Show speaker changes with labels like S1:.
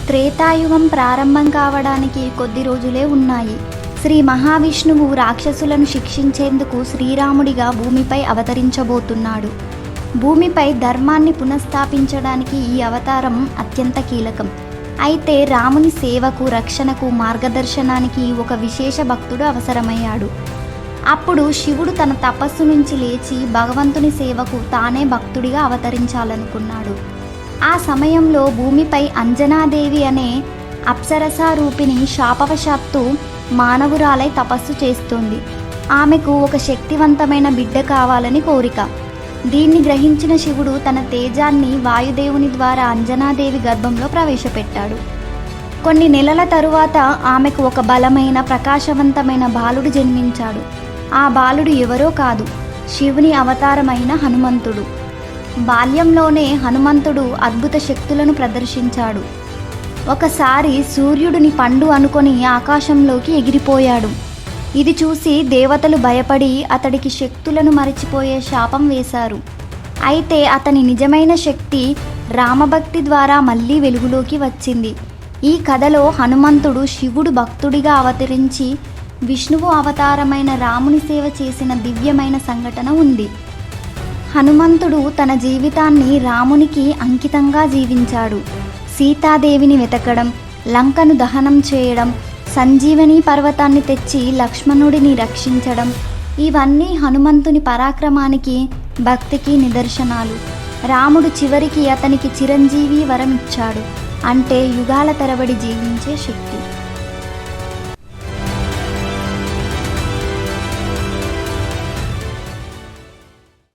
S1: త్రేతాయుగం ప్రారంభం కావడానికి కొద్ది రోజులే ఉన్నాయి. శ్రీ మహావిష్ణువు రాక్షసులను శిక్షించేందుకు శ్రీరాముడిగా భూమిపై అవతరించబోతున్నాడు. భూమిపై ధర్మాన్ని పునఃస్థాపించడానికి ఈ అవతారం అత్యంత కీలకం. అయితే రాముని సేవకు, రక్షణకు, మార్గదర్శనానికి ఒక విశేష భక్తుడు అవసరమయ్యాడు. అప్పుడు శివుడు తన తపస్సు నుంచి లేచి భగవంతుని సేవకు తానే భక్తుడిగా అవతరించాలనుకున్నాడు. ఆ సమయంలో భూమిపై అంజనాదేవి అనే అప్సరసారూపిణి శాపవశాత్తు మానవురాలై తపస్సు చేస్తోంది. ఆమెకు ఒక శక్తివంతమైన బిడ్డ కావాలని కోరిక. దీన్ని గ్రహించిన శివుడు తన తేజాన్ని వాయుదేవుని ద్వారా అంజనాదేవి గర్భంలో ప్రవేశపెట్టాడు. కొన్ని నెలల తరువాత ఆమెకు ఒక బలమైన, ప్రకాశవంతమైన బాలుడు జన్మించాడు. ఆ బాలుడు ఎవరో కాదు, శివుని అవతారమైన హనుమంతుడు. బాల్యంలోనే హనుమంతుడు అద్భుత శక్తులను ప్రదర్శించాడు. ఒకసారి సూర్యుడిని పండు అనుకొని ఆకాశంలోకి ఎగిరిపోయాడు. ఇది చూసి దేవతలు భయపడి అతడికి శక్తులను మరిచిపోయే శాపం వేశారు. అయితే అతని నిజమైన శక్తి రామభక్తి ద్వారా మళ్ళీ వెలుగులోకి వచ్చింది. ఈ కథలో హనుమంతుడు శివుడు భక్తుడిగా అవతరించి విష్ణువు అవతారమైన రాముని సేవ చేసిన దివ్యమైన సంఘటన ఉంది. హనుమంతుడు తన జీవితాన్ని రామునికి అంకితంగా జీవించాడు. సీతాదేవిని వెతకడం, లంకను దహనం చేయడం, సంజీవని పర్వతాన్ని తెచ్చి లక్ష్మణుడిని రక్షించడం, ఇవన్నీ హనుమంతుని పరాక్రమానికి, భక్తికి నిదర్శనాలు. రాముడు చివరికి అతనికి చిరంజీవి వరం ఇచ్చాడు, అంటే యుగాల తరబడి జీవించే శక్తి.